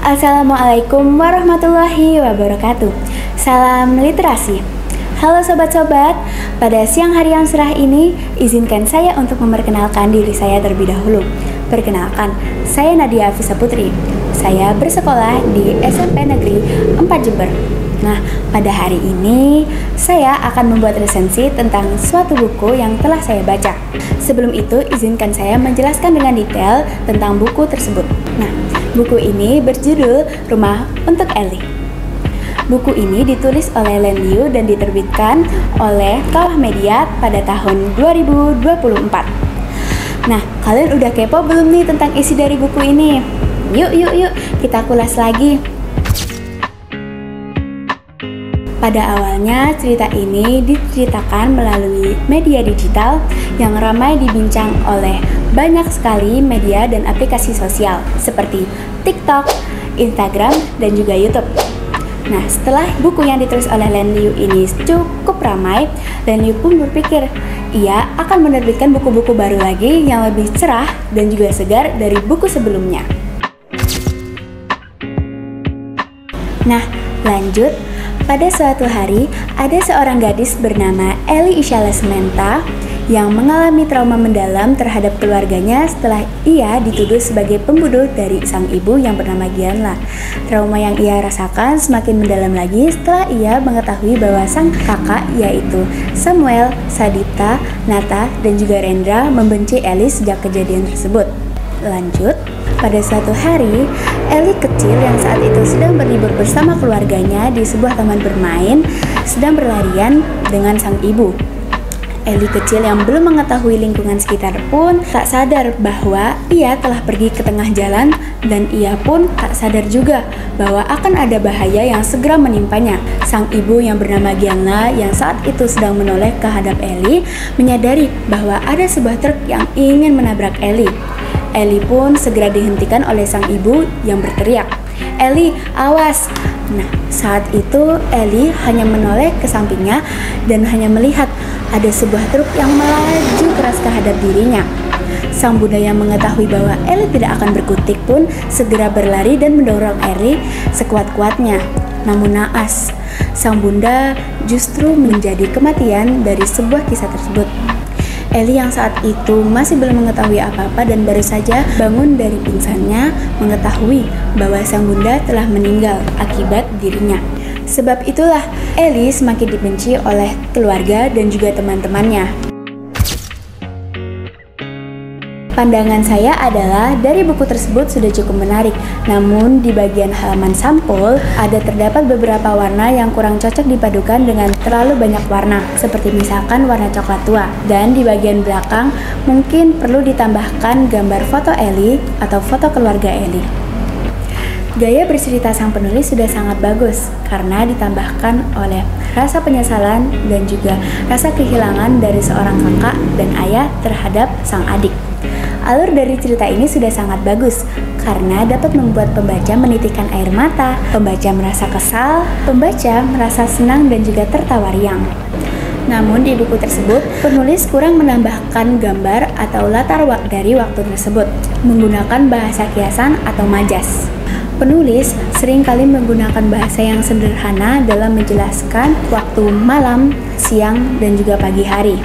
Assalamualaikum warahmatullahi wabarakatuh. Salam literasi. Halo sobat-sobat, pada siang hari yang cerah ini izinkan saya untuk memperkenalkan diri saya terlebih dahulu. Perkenalkan, saya Nadia Afisa Putri. Saya bersekolah di SMP Negeri 4 Jember. Nah, pada hari ini saya akan membuat resensi tentang suatu buku yang telah saya baca. Sebelum itu, izinkan saya menjelaskan dengan detail tentang buku tersebut. Nah, buku ini berjudul Rumah untuk Ellie. Buku ini ditulis oleh Len Liu dan diterbitkan oleh Kawah Media pada tahun 2024. Nah, kalian udah kepo belum nih tentang isi dari buku ini? Yuk, kita kulas lagi. Pada awalnya, cerita ini diceritakan melalui media digital yang ramai dibincang oleh banyak sekali media dan aplikasi sosial seperti TikTok, Instagram, dan juga YouTube. Nah, setelah buku yang ditulis oleh Len Liu ini cukup ramai, Len Liu pun berpikir ia akan menerbitkan buku-buku baru lagi yang lebih cerah dan juga segar dari buku sebelumnya. Nah, lanjut. Pada suatu hari, ada seorang gadis bernama Ellie Isha Lesmenta yang mengalami trauma mendalam terhadap keluarganya setelah ia dituduh sebagai pembunuh dari sang ibu yang bernama Gianla. Trauma yang ia rasakan semakin mendalam lagi setelah ia mengetahui bahwa sang kakak yaitu Samuel, Sadipta, Nata, dan juga Rendra membenci Ellie sejak kejadian tersebut. Lanjut, pada suatu hari, Ellie kecil yang saat itu sedang berlibur bersama keluarganya di sebuah taman bermain sedang berlarian dengan sang ibu. Ellie kecil yang belum mengetahui lingkungan sekitar pun tak sadar bahwa ia telah pergi ke tengah jalan dan ia pun tak sadar juga bahwa akan ada bahaya yang segera menimpanya. Sang ibu yang bernama Gianla yang saat itu sedang menoleh ke hadap Ellie menyadari bahwa ada sebuah truk yang ingin menabrak Ellie. Ellie pun segera dihentikan oleh sang ibu yang berteriak, "Ellie, awas!" Nah, saat itu Ellie hanya menoleh ke sampingnya dan hanya melihat ada sebuah truk yang melaju keras ke hadap dirinya. Sang bunda yang mengetahui bahwa Ellie tidak akan berkutik pun segera berlari dan mendorong Ellie sekuat-kuatnya. Namun naas, sang bunda justru menjadi kematian dari sebuah kisah tersebut. Ellie yang saat itu masih belum mengetahui apa-apa dan baru saja bangun dari pingsannya mengetahui bahwa sang bunda telah meninggal akibat dirinya. Sebab itulah Ellie semakin dibenci oleh keluarga dan juga teman-temannya. Pandangan saya adalah dari buku tersebut sudah cukup menarik, namun di bagian halaman sampul ada terdapat beberapa warna yang kurang cocok dipadukan dengan terlalu banyak warna, seperti misalkan warna coklat tua. Dan di bagian belakang mungkin perlu ditambahkan gambar foto Ellie atau foto keluarga Ellie. Gaya bercerita sang penulis sudah sangat bagus karena ditambahkan oleh rasa penyesalan dan juga rasa kehilangan dari seorang kakak dan ayah terhadap sang adik. Alur dari cerita ini sudah sangat bagus karena dapat membuat pembaca menitikkan air mata, pembaca merasa kesal, pembaca merasa senang dan juga tertawa riang. Namun di buku tersebut, penulis kurang menambahkan gambar atau latar dari waktu tersebut menggunakan bahasa kiasan atau majas. Penulis seringkali menggunakan bahasa yang sederhana dalam menjelaskan waktu malam, siang, dan juga pagi hari.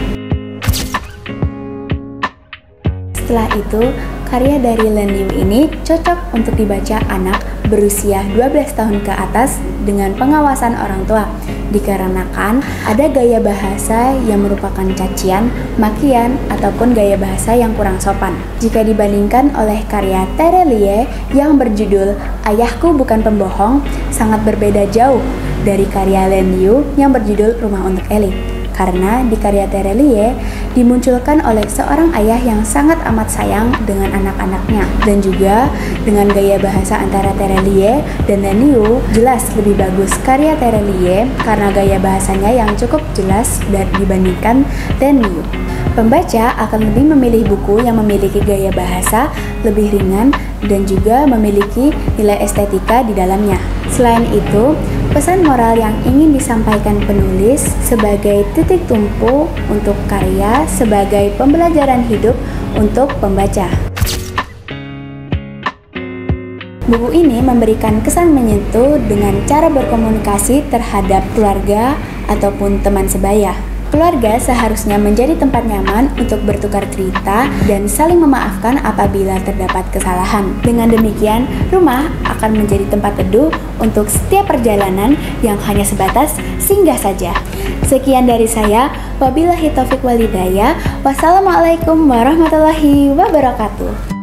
Setelah itu, karya dari Len Liu ini cocok untuk dibaca anak berusia 12 tahun ke atas dengan pengawasan orang tua, dikarenakan ada gaya bahasa yang merupakan cacian, makian, ataupun gaya bahasa yang kurang sopan. Jika dibandingkan oleh karya Terelie yang berjudul Ayahku Bukan Pembohong, sangat berbeda jauh dari karya Len Liu yang berjudul Rumah untuk Ellie. Karena di karya Terelie dimunculkan oleh seorang ayah yang sangat amat sayang dengan anak-anaknya, dan juga dengan gaya bahasa antara Terelie dan Len Liu jelas lebih bagus karya Terelie karena gaya bahasanya yang cukup jelas dan dibandingkan Len Liu. Pembaca akan lebih memilih buku yang memiliki gaya bahasa lebih ringan dan juga memiliki nilai estetika di dalamnya. Selain itu, pesan moral yang ingin disampaikan penulis sebagai titik tumpu untuk karya sebagai pembelajaran hidup untuk pembaca. Buku ini memberikan kesan menyentuh dengan cara berkomunikasi terhadap keluarga ataupun teman sebaya. Keluarga seharusnya menjadi tempat nyaman untuk bertukar cerita dan saling memaafkan apabila terdapat kesalahan. Dengan demikian, rumah akan menjadi tempat teduh untuk setiap perjalanan yang hanya sebatas singgah saja. Sekian dari saya, wabillahi taufiq wal hidayah. Wassalamualaikum warahmatullahi wabarakatuh.